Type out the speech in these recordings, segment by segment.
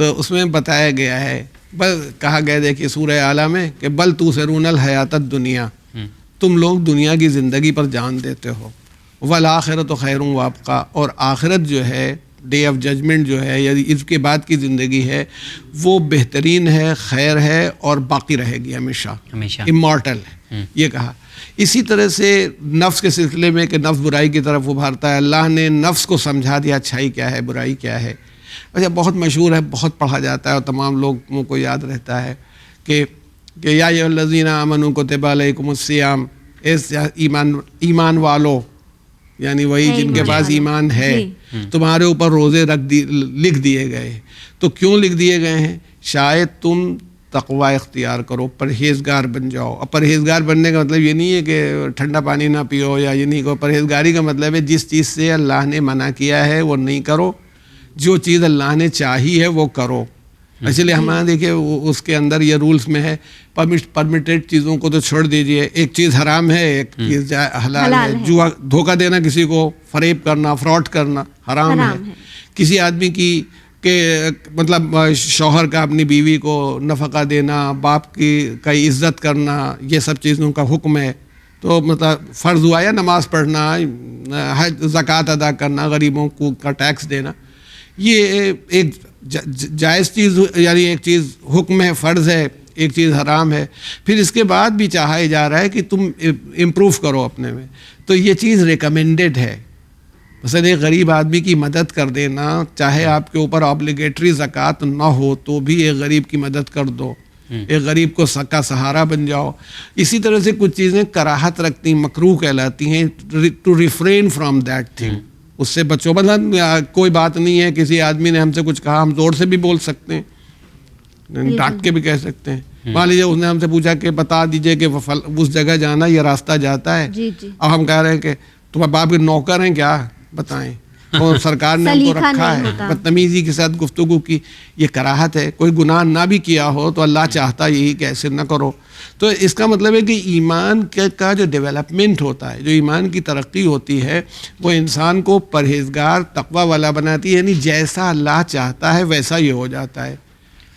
تو اس میں بتایا گیا ہے، بل کہا گیا دیکھیے سورہ اعلیٰ میں کہ بل توسرون الحیات الدنیا، تم لوگ دنیا کی زندگی پر جان دیتے ہو، والآخرۃ خیر وابقیٰ، اور آخرت جو ہے ڈے آف ججمنٹ جو ہے یا اس کے بعد کی زندگی ہے وہ بہترین ہے، خیر ہے اور باقی رہے گی ہمیشہ، امارٹل ہے، یہ کہا۔ اسی طرح سے نفس کے سلسلے میں کہ نفس برائی کی طرف ابھارتا ہے، اللہ نے نفس کو سمجھا دیا اچھائی کیا ہے، برائی کیا ہے۔ اچھا بہت مشہور ہے، بہت پڑھا جاتا ہے اور تمام لوگوں کو یاد رہتا ہے کہ یا ایھا الذین آمنوا کتب علیکم الصیام، ایمان والو، یعنی وہی جن کے پاس ایمان ہے، تمہارے اوپر روزے لکھ دیے گئے۔ تو کیوں لکھ دیے گئے ہیں؟ شاید تم تقوی اختیار کرو، پرہیزگار بن جاؤ۔ اور پرہیزگار بننے کا مطلب یہ نہیں ہے کہ ٹھنڈا پانی نہ پیو یا یہ نہیں کرو، پرہیزگاری کا مطلب ہے جس چیز سے اللہ نے منع کیا ہے وہ نہیں کرو، جو چیز اللہ نے چاہی ہے وہ کرو۔ اس لیے ہمارا دیکھیے اس کے اندر یہ رولز میں ہے، پرمیٹڈ چیزوں کو تو چھوڑ دیجئے، ایک چیز حرام ہے، ایک چیز حلال ہے۔ جوا، دھوکہ دینا کسی کو، فریب کرنا، فراڈ کرنا حرام ہے۔ کسی آدمی کی کہ مطلب شوہر کا اپنی بیوی کو نفقہ دینا، باپ کی عزت کرنا، یہ سب چیزوں کا حکم ہے۔ تو مطلب فرض ہوا یا نماز پڑھنا، حج، زکوٰۃ ادا کرنا، غریبوں کو کا ٹیکس دینا، یہ ایک جائز چیز، یعنی ایک چیز حکم ہے، فرض ہے، ایک چیز حرام ہے۔ پھر اس کے بعد بھی چاہا جا رہا ہے کہ تم امپروو کرو اپنے میں، تو یہ چیز ریکمینڈڈ ہے۔ مثلا ایک غریب آدمی کی مدد کر دینا، چاہے آپ کے اوپر آبلیگیٹری زکوٰۃ نہ ہو تو بھی ایک غریب کی مدد کر دو، ایک غریب کو کا سہارا بن جاؤ۔ اسی طرح سے کچھ چیزیں کراہت رکھتی، مکروہ کہلاتی ہیں، to refrain from that thing, اس سے بچو۔ مطلب کوئی بات نہیں ہے، کسی آدمی نے ہم سے کچھ کہا، ہم زور سے بھی بول سکتے ہیں، ڈانٹ کے بھی کہہ سکتے ہیں۔ مان لیجیے اس نے ہم سے پوچھا کہ بتا دیجئے کہ اس جگہ جانا، یہ راستہ جاتا ہے، اب ہم کہہ رہے ہیں کہ تم باپ کے نوکر ہیں کیا، بتائیں، اور سرکار نے ہم کو رکھا ہے، بدتمیزی کے ساتھ گفتگو کی، یہ کراہت ہے۔ کوئی گناہ نہ بھی کیا ہو تو اللہ چاہتا یہی کہ ایسے نہ کرو۔ تو اس کا مطلب ہے کہ ایمان کا جو ڈیولپمنٹ ہوتا ہے، جو ایمان کی ترقی ہوتی ہے، وہ انسان کو پرہیزگار، تقوی والا بناتی ہے، یعنی جیسا اللہ چاہتا ہے ویسا یہ ہو جاتا ہے۔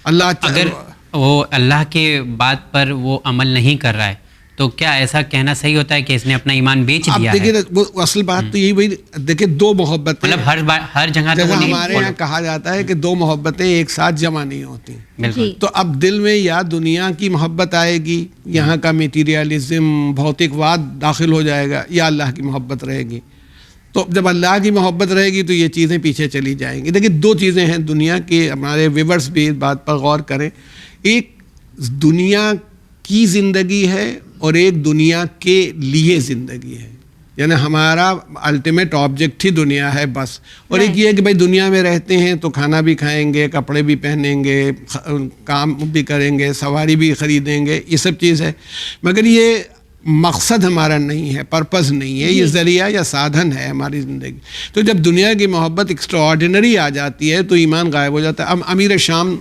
اگر وہ اللہ کے بات پر وہ عمل نہیں کر رہا ہے تو کیا ایسا کہنا صحیح ہوتا ہے کہ اس نے اپنا ایمان بیچ دیا ہے؟ دیکھیے وہ اصل بات تو یہی، دیکھیے دو محبتیں، مطلب ہر جگہ جیسا ہمارے یہاں کہا جاتا ہے کہ دو محبتیں ایک ساتھ جمع نہیں ہوتی۔ تو اب دل میں یا دنیا کی محبت آئے گی، یہاں کا میٹیریلزم، بھوتک واد داخل ہو جائے گا، یا اللہ کی محبت رہے گی۔ تو جب اللہ کی محبت رہے گی تو یہ چیزیں پیچھے چلی جائیں گی۔ دیکھیے دو چیزیں ہیں دنیا کے، ہمارے ویورز بھی اس بات پر غور کریں، ایک دنیا کی زندگی ہے اور ایک دنیا کے لیے زندگی ہے، یعنی ہمارا الٹیمیٹ آبجیکٹ ہی دنیا ہے بس۔ اور ایک یہ ہے کہ بھائی دنیا میں رہتے ہیں تو کھانا بھی کھائیں گے، کپڑے بھی پہنیں گے، کام بھی کریں گے، سواری بھی خریدیں گے، یہ سب چیز ہے، مگر یہ مقصد ہمارا نہیں ہے، پرپز نہیں ہے، یہ ذریعہ یا سادھن ہے ہماری زندگی۔ تو جب دنیا کی محبت ایکسٹرا آرڈینری آ جاتی ہے تو ایمان غائب ہو جاتا ہے۔ اب امیر شام،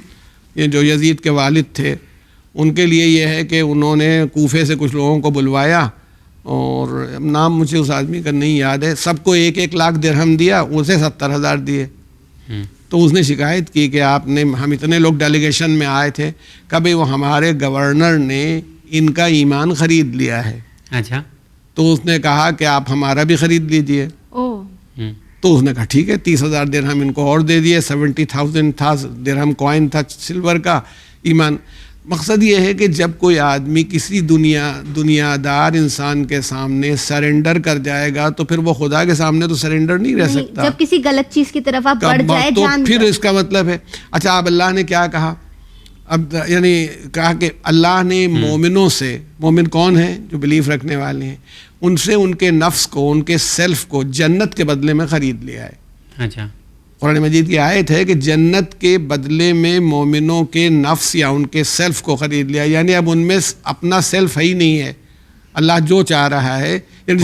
یہ جو یزید کے والد تھے، ان کے لیے یہ ہے کہ انہوں نے کوفے سے کچھ لوگوں کو بلوایا، اور نام مجھے اس آدمی کا نہیں یاد ہے، سب کو 1-1 لاکھ درہم دیا، اسے 70,000 دیے۔ تو اس نے شکایت کی کہ آپ نے، ہم اتنے لوگ ڈیلیگیشن میں آئے تھے، کبھی وہ ہمارے گورنر نے ان کا ایمان خرید لیا ہے۔ اچھا، تو اس نے کہا کہ آپ ہمارا بھی خرید لیجئے۔ تو اس نے کہا ٹھیک ہے، 30,000 درہم ان کو اور دے دیے، 70,000 تھا درہم کوائن تھا سلور کا ایمان۔ مقصد یہ ہے کہ جب کوئی آدمی کسی دنیا دار انسان کے سامنے سرنڈر کر جائے گا تو پھر وہ خدا کے سامنے تو سرنڈر نہیں رہ سکتا۔ جب کسی غلط چیز کی طرف آپ بڑھ جائے تو پھر اس کا مطلب ہے، اچھا اب اللہ نے کیا کہا؟ اب یعنی کہا کہ اللہ نے مومنوں سے، مومن کون ہیں؟ جو بلیف رکھنے والے ہیں، ان سے ان کے نفس کو، ان کے سیلف کو جنت کے بدلے میں خرید لیا ہے۔ اچھا، قرآن مجید کی آیت ہے کہ جنت کے بدلے میں مومنوں کے نفس یا ان کے سیلف کو خرید لیا، یعنی اب ان میں اپنا سیلف ہی نہیں ہے، اللہ جو چاہ رہا ہے، یعنی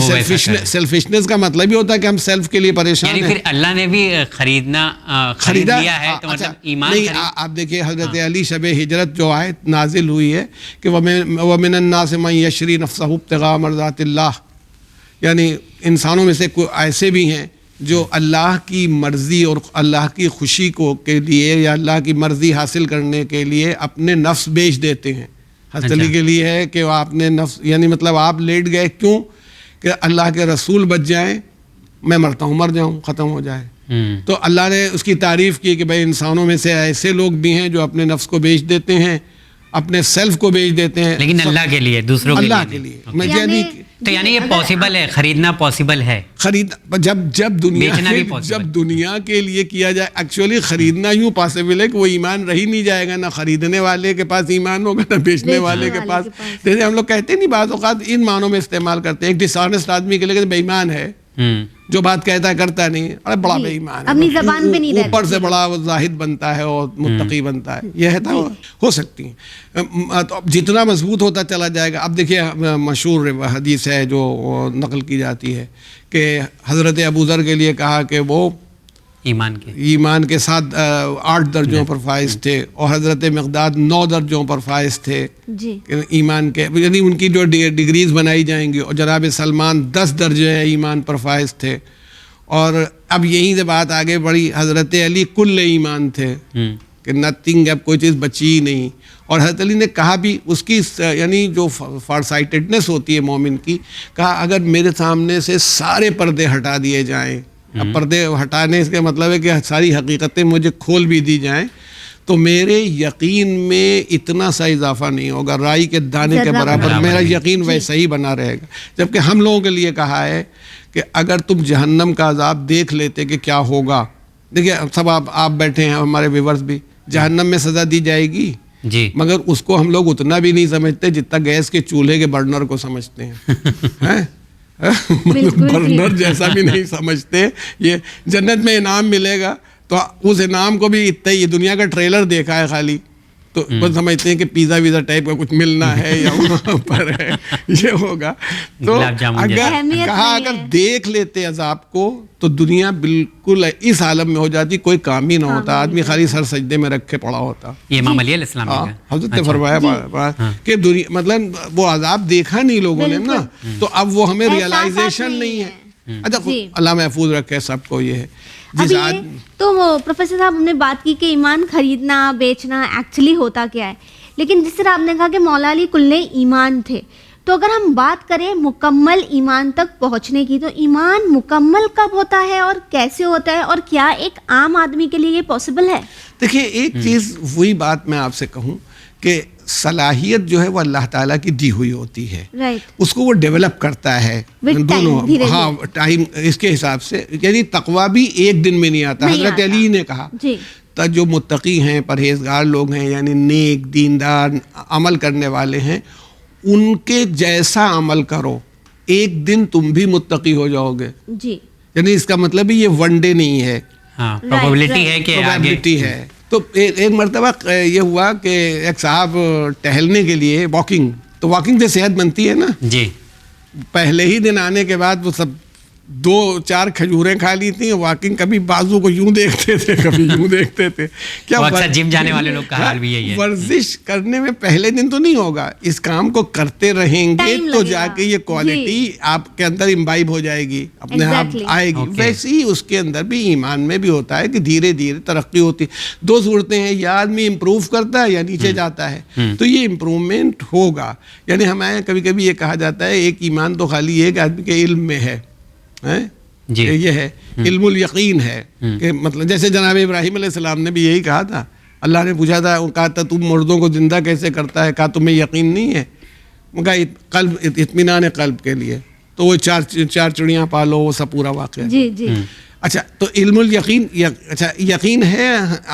سیلفشنس کا مطلب ہی ہوتا ہے کہ ہم سیلف کے لیے پریشان ہیں۔ یعنی پھر اللہ نے بھی خرید لیا ہے، تو مطلب ایمان نہیں۔ آپ دیکھیے حضرت علی شب ہجرت جو آیت نازل ہوئی ہے کہ وَمِنَ النَّاسِ مَن يَشْرِي نَفْسَهُ ابْتِغَاءَ مَرْضَاتِ اللَّهِ، یعنی انسانوں میں سے کوئی ایسے بھی ہیں جو اللہ کی مرضی اور اللہ کی خوشی کو کے لیے یا اللہ کی مرضی حاصل کرنے کے لیے اپنے نفس بیچ دیتے ہیں. حضرت علی کے لیے ہے کہ وہ آپ نے نفس یعنی مطلب آپ لیٹ گئے کیوں کہ اللہ کے رسول بچ جائیں, میں مرتا ہوں مر جاؤں ختم ہو جائے. تو اللہ نے اس کی تعریف کی کہ بھائی انسانوں میں سے ایسے لوگ بھی ہیں جو اپنے نفس کو بیچ دیتے ہیں, اپنے سیلف کو بیچ دیتے ہیں, لیکن اللہ کے لیے, دوسروں کے اللہ کے لیے. میں تو یعنی یہ پاسبل ہے, خریدنا پاسبل ہے, خرید جب دنیا کے لیے کیا جائے. ایکچولی خریدنا یوں پاسبل ہے کہ وہ ایمان رہ ہی نہیں جائے گا, نہ خریدنے والے کے پاس ایمان ہوگا نہ بیچنے والے کے پاس. جیسے ہم لوگ کہتے نہیں بعض اوقات ان معنوں میں استعمال کرتے ہیں, ایک ڈس آنیسٹ آدمی کے لیے بے ایمان ہے, جو بات کہتا ہے کرتا نہیں, ارے بڑا بے ایمان ہے, اپنی زبان پہ نہیں رہتا, اوپر سے بڑا زاہد بنتا ہے اور متقی بنتا ہے. یہ ہے ہو سکتی ہیں. تو جتنا مضبوط ہوتا چلا جائے گا. اب دیکھیے مشہور حدیث ہے جو نقل کی جاتی ہے کہ حضرت ابوذر کے لیے کہا کہ وہ ایمان کے ساتھ 8 درجوں پر فائز تھے, اور حضرت مقداد 9 درجوں پر فائز تھے ایمان کے, یعنی ان کی جو ڈگریز بنائی جائیں گی. اور جناب سلمان 10 درجے ایمان پر فائز تھے. اور اب یہیں سے بات آگے بڑھی, حضرت علی کل ایمان تھے کہ نتھنگ, اب کوئی چیز بچی ہی نہیں. اور حضرت علی نے کہا بھی اس کی یعنی جو فار سائٹڈنس ہوتی ہے مومن کی, کہا اگر میرے سامنے سے سارے پردے ہٹا دیے جائیں, اب پردے ہٹانے اس کا مطلب ہے کہ ساری حقیقتیں مجھے کھول بھی دی جائیں, تو میرے یقین میں اتنا سا اضافہ نہیں ہوگا, رائی کے دانے کے برابر میرا یقین ویسا ہی بنا رہے گا. جبکہ ہم لوگوں کے لیے کہا ہے کہ اگر تم جہنم کا عذاب دیکھ لیتے کہ کیا ہوگا. دیکھیے سب آپ بیٹھے ہیں, ہمارے ویورز بھی, جہنم میں سزا دی جائے گی جی, مگر اس کو ہم لوگ اتنا بھی نہیں سمجھتے جتنا گیس کے چولہے کے برنر کو سمجھتے ہیں. برنر جیسا بھی نہیں سمجھتے. یہ جنت میں انعام ملے گا تو اس انعام کو بھی اتنا ہی دنیا کا ٹریلر دیکھا ہے خالی, تو بس سمجھتے ہیں کہ پیزا ویزا ٹائپ کا کچھ ملنا ہے یا وہاں پر ہے یہ ہوگا. تو اگر دیکھ لیتے عذاب کو تو دنیا بالکل اس عالم میں ہو جاتی, کوئی کام ہی نہ ہوتا, آدمی خالی سر سجدے میں رکھ کے پڑا ہوتا. یہ امام علیہ السلام نے حضرت نے فرمایا کہ دنیا مطلب وہ عذاب دیکھا نہیں لوگوں نے نا, تو اب وہ ہمیں ریئلائزیشن نہیں ہے. اچھا اللہ محفوظ رکھے سب کو. یہ ہے تو پروفیسر صاحب ہم نے بات کی کہ ایمان خریدنا بیچنا ایکچولی ہوتا کیا ہے, لیکن جس طرح آپ نے کہا کہ مولا علی کلے ایمان تھے, تو اگر ہم بات کریں مکمل ایمان تک پہنچنے کی, تو ایمان مکمل کب ہوتا ہے اور کیسے ہوتا ہے, اور کیا ایک عام آدمی کے لیے یہ پاسبل ہے؟ دیکھیے ایک چیز وہی بات میں آپ سے کہوں کہ صلاحیت جو ہے وہ اللہ تعالیٰ کی دی ہوئی ہوتی ہے, اس کو وہ ڈیولپ کرتا ہے دونوں, ہاں ٹائم اس کے حساب سے. یعنی تقویٰ بھی ایک دن میں نہیں آتا. حضرت علی نے کہا جو متقی ہیں, پرہیزگار لوگ ہیں, یعنی نیک دیندار عمل کرنے والے ہیں, ان کے جیسا عمل کرو, ایک دن تم بھی متقی ہو جاؤ گے. یعنی اس کا مطلب یہ ون ڈے نہیں ہے, پروبیبلٹی ہے. تو ایک مرتبہ یہ ہوا کہ ایک صاحب ٹہلنے کے لیے واکنگ, تو واکنگ سے صحت بنتی ہے نا جی, پہلے ہی دن آنے کے بعد وہ سب 2-4 کھجوریں کھا لی تھیں. واکنگ کبھی بازو کو یوں دیکھتے تھے, کبھی یوں دیکھتے تھے. کیا جم جانے والے لوگ کا حال بھی یہی ہے, ورزش کرنے میں پہلے دن تو نہیں ہوگا, اس کام کو کرتے رہیں گے تو جا کے یہ کوالٹی آپ کے اندر امبائب ہو جائے گی, اپنے آپ آئے گی. ویسے ہی اس کے اندر بھی ایمان میں بھی ہوتا ہے کہ دھیرے دھیرے ترقی ہوتی. 2 صورتیں ہیں, یا آدمی امپروو کرتا ہے یا نیچے جاتا ہے, تو یہ امپروومنٹ ہوگا. یعنی ہمیں کبھی کبھی یہ کہا جاتا ہے ایک ایمان تو خالی ایک آدمی کے علم میں ہے, یہ ہے علم الیقین ہے. کہ مطلب جیسے جناب ابراہیم علیہ السلام نے بھی یہی کہا تھا, اللہ نے پوچھا تھا, کہا تھا تم مردوں کو زندہ کیسے کرتا ہے, کہا تمہیں یقین نہیں ہے, کہا قلب اطمینان قلب کے لیے, تو وہ 4 چڑیاں پالو, وہ سب پورا واقعہ. اچھا تو علم الیقین, اچھا یقین ہے,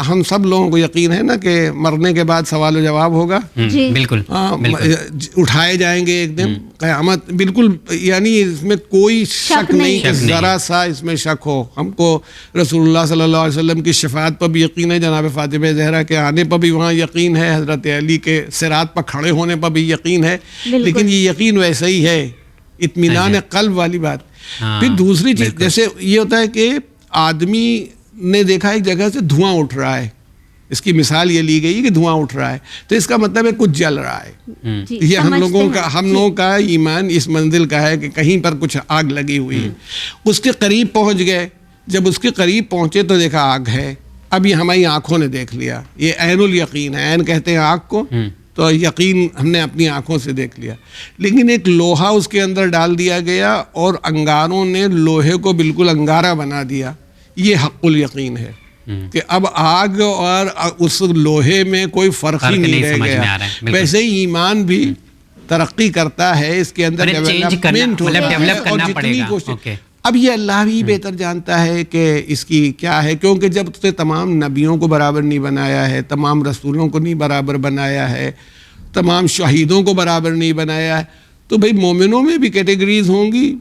ہم سب لوگوں کو یقین ہے نا کہ مرنے کے بعد سوال و جواب ہوگا. بالکل, اٹھائے جائیں گے ایک دن قیامت, بالکل. یعنی اس میں کوئی شک نہیں کہ ذرا سا اس میں شک ہو. ہم کو رسول اللہ صلی اللہ علیہ وسلم کی شفاعت پر بھی یقین ہے, جناب فاطمہ زہرا کے آنے پر بھی وہاں یقین ہے, حضرت علی کے صراط پر کھڑے ہونے پر بھی یقین ہے. لیکن یہ یقین ویسا ہی ہے, اطمینان قلب والی بات. پھر دوسری چیز جیسے یہ ہوتا ہے کہ آدمی نے دیکھا ایک جگہ سے دھواں اٹھ رہا ہے, اس کی مثال یہ لی گئی کہ دھواں اٹھ رہا ہے, تو اس کا مطلب ہے کچھ جل رہا ہے. یہ ہم لوگوں کا ایمان اس منزل کا ہے کہ کہیں پر کچھ آگ لگی ہوئی ہے. اس کے قریب پہنچ گئے جب اس کے قریب پہنچے تو دیکھا آگ ہے. اب یہ ہماری آنکھوں نے دیکھ لیا, یہ عین الیقین ہے, عین کہتے ہیں آنکھ کو, تو یقین ہم نے اپنی آنکھوں سے دیکھ لیا. لیکن ایک لوہا اس کے اندر ڈال دیا گیا اور انگاروں نے لوہے کو بالکل انگارہ بنا دیا. یہ حق الیقین ہے کہ اب آگ اور اس لوہے میں کوئی فرق ہی نہیں رہ گیا. ویسے ہی ایمان بھی ترقی کرتا ہے, اس کے اندر ڈیولپمنٹ ہوتا ہے. اب یہ اللہ بھی بہتر جانتا ہے کہ اس کی کیا ہے, کیونکہ جب اس نے تمام نبیوں کو برابر نہیں بنایا ہے, تمام رسولوں کو نہیں برابر بنایا ہے, تمام شہیدوں کو برابر نہیں بنایا ہے, تو بھئی مومنوں میں بھی کیٹیگریز ہوں گی.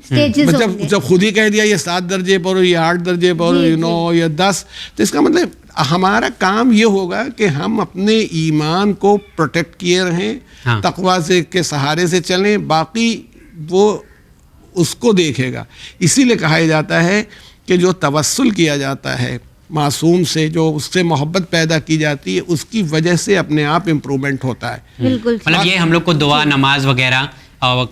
جب خود ہی کہہ دیا یہ 7 درجے پر, یہ 8 درجے پر, یہ 10, تو اس کا مطلب ہمارا کام یہ ہوگا کہ ہم اپنے ایمان کو پروٹیکٹ کیے رہیں, تقویٰ کے سہارے سے چلیں, باقی وہ اس کو دیکھے گا. اسی لیے کہا جاتا ہے کہ جو توسل کیا جاتا ہے معصوم سے, جو اس سے محبت پیدا کی جاتی ہے, اس کی وجہ سے اپنے آپ امپرومنٹ ہوتا ہے. بالکل, مطلب یہ ہم لوگ کو دعا, نماز وغیرہ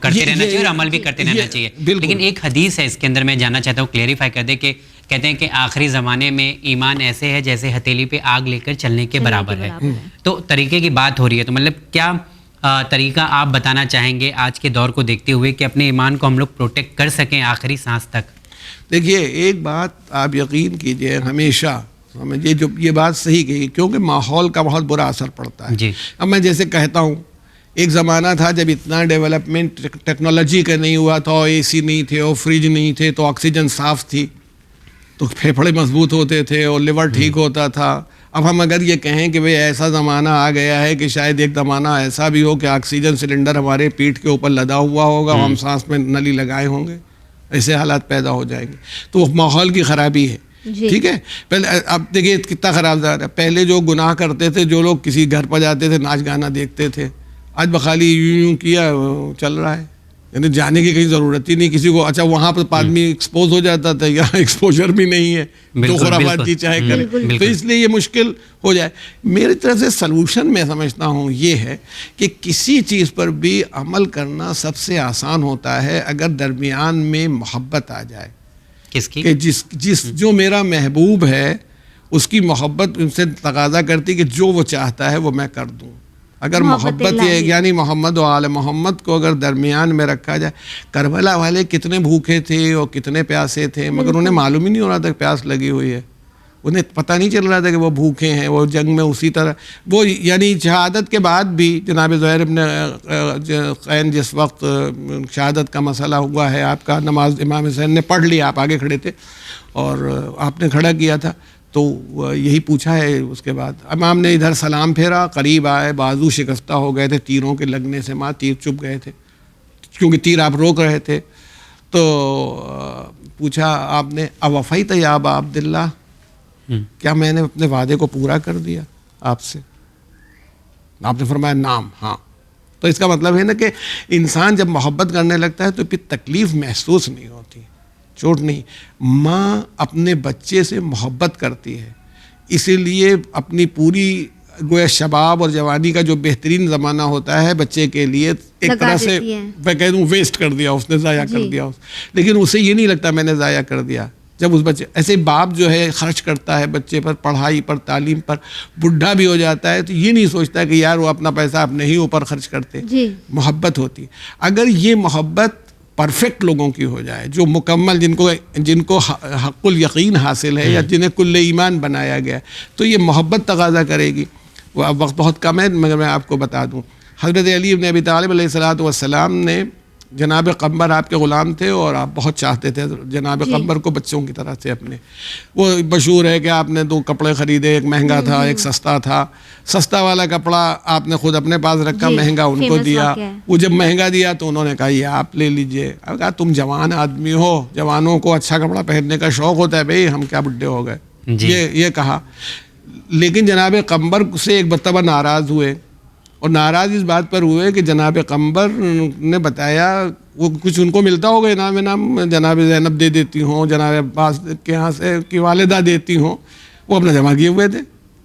کرتے رہنا چاہیے اور عمل بھی کرتے رہنا چاہیے. لیکن ایک حدیث ہے اس کے اندر, میں جاننا چاہتا ہوں, کلیریفائی کر دے, کہ کہتے ہیں کہ آخری زمانے میں ایمان ایسے ہے جیسے ہتھیلی پہ آگ لے کر چلنے کے برابر ہے. تو طریقے کی بات ہو رہی ہے, تو مطلب کیا طریقہ آپ بتانا چاہیں گے آج کے دور کو دیکھتے ہوئے کہ اپنے ایمان کو ہم لوگ پروٹیکٹ کر سکیں آخری سانس تک؟ دیکھیے, ایک بات آپ یقین کیجئے, ہمیشہ یہ بات صحیح کہی, کیونکہ ماحول کا بہت برا اثر پڑتا ہے. اب میں جیسے کہتا ہوں, ایک زمانہ تھا جب اتنا ڈیولپمنٹ ٹیکنالوجی کا نہیں ہوا تھا, اے سی نہیں تھے اور فریج نہیں تھے, تو آکسیجن صاف تھی, تو پھیپھڑے مضبوط ہوتے تھے اور لیور ٹھیک ہوتا تھا. اب ہم اگر یہ کہیں کہ بھئی ایسا زمانہ آ گیا ہے کہ شاید ایک زمانہ ایسا بھی ہو کہ آکسیجن سلنڈر ہمارے پیٹھ کے اوپر لدا ہوا ہوگا, ہم سانس میں نلی لگائے ہوں گے, ایسے حالات پیدا ہو جائیں گے, تو وہ ماحول کی خرابی ہے. ٹھیک ہے, پہلے اب دیکھیے کتنا خراب جا رہا ہے. پہلے جو گناہ کرتے تھے, جو لوگ کسی گھر پر جاتے تھے ناچ گانا دیکھتے تھے, آج بخالی یوں کیا چل رہا ہے, یعنی جانے کی کہیں ضرورت ہی نہیں کسی کو. اچھا وہاں پر آدمی ایکسپوز ہو جاتا تھا, یہاں ایکسپوجر بھی نہیں ہے, تو خرافات کی چاہے کرے, تو اس لیے یہ مشکل ہو جائے. میری طرف سے سلوشن میں سمجھتا ہوں یہ ہے کہ کسی چیز پر بھی عمل کرنا سب سے آسان ہوتا ہے اگر درمیان میں محبت آ جائے. کس کی؟ کہ جو میرا محبوب ہے اس کی محبت ان سے تقاضا کرتی کہ جو وہ چاہتا ہے وہ میں کر دوں. اگر محبت یعنی محمد و آل محمد کو اگر درمیان میں رکھا جائے. کربلا والے کتنے بھوکے تھے اور کتنے پیاسے تھے, مگر انہیں معلوم ہی نہیں ہو رہا تھا کہ پیاس لگی ہوئی ہے, انہیں پتہ نہیں چل رہا تھا کہ وہ بھوکے ہیں. وہ جنگ میں اسی طرح وہ یعنی شہادت کے بعد بھی جناب زہیر ابن قین جس وقت شہادت کا مسئلہ ہوا ہے, آپ کا نماز امام حسین نے پڑھ لی, آپ آگے کھڑے تھے اور آپ نے کھڑا کیا تھا, تو یہی پوچھا ہے. اس کے بعد امام نے ادھر سلام پھیرا, قریب آئے, بازو شکستہ ہو گئے تھے تیروں کے لگنے سے, تیر چپ گئے تھے کیونکہ تیر آپ روک رہے تھے. تو پوچھا آپ نے, اوفیت یا ابا عبداللہ, کیا میں نے اپنے وعدے کو پورا کر دیا آپ سے؟ آپ نے فرمایا نام, ہاں. تو اس کا مطلب ہے نا کہ انسان جب محبت کرنے لگتا ہے تو پھر تکلیف محسوس نہیں ہوتی, چوٹ نہیں. ماں اپنے بچے سے محبت کرتی ہے, اسی لیے اپنی پوری گویا شباب اور جوانی کا جو بہترین زمانہ ہوتا ہے بچے کے لیے ایک طرح سے میں کہہ دوں ویسٹ کر دیا, اس نے ضائع کر دیا. لیکن اسے یہ نہیں لگتا میں نے ضائع کر دیا. جب اس بچے ایسے باپ جو ہے خرچ کرتا ہے بچے پر, پڑھائی پر, تعلیم پر, بڈھا بھی ہو جاتا ہے تو یہ نہیں سوچتا کہ یار وہ اپنا پیسہ اپنے ہی اوپر خرچ کرتے. محبت ہوتی. اگر یہ محبت پرفیکٹ لوگوں کی ہو جائے, جو مکمل جن کو حق الیقین حاصل ہے یا جنہیں کل ایمان بنایا گیا, تو یہ محبت تقاضا کرے گی. وہ اب وقت بہت کم ہے مگر میں آپ کو بتا دوں, حضرت علی بن ابی طالب علیہ الصلوۃ والسلام نے, جناب قمبر آپ کے غلام تھے اور آپ بہت چاہتے تھے جناب قمبر کو بچوں کی طرح سے اپنے. وہ مشہور ہے کہ آپ نے 2 کپڑے خریدے, ایک مہنگا تھا ایک سستا تھا. سستا والا کپڑا آپ نے خود اپنے پاس رکھا, مہنگا ان کو دیا. وہ جب مہنگا دیا تو انہوں نے کہا یہ آپ لے لیجئے. اب کہا تم جوان آدمی ہو, جوانوں کو اچھا کپڑا پہننے کا شوق ہوتا ہے, بھئی ہم کیا بڈھے ہو گئے, یہ کہا. لیکن جناب قمبر سے ایک مرتبہ ناراض ہوئے, اور ناراض اس بات پر ہوئے کہ جناب قمبر نے بتایا, وہ کچھ ان کو ملتا ہوگا انعام, جناب زینب دے دیتی ہوں, جناب عباس کے یہاں سے کی والدہ دیتی ہوں, وہ اپنا جمع کیے ہوئے تھے.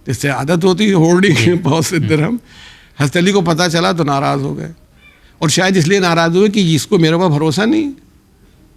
اس سے عادت ہوتی ہے ہوڑی کی بہت سے درہم. حضرت علی کو پتہ چلا تو ناراض ہو گئے, اور شاید اس لیے ناراض ہوئے کہ اس کو میرے اوپر بھروسہ نہیں,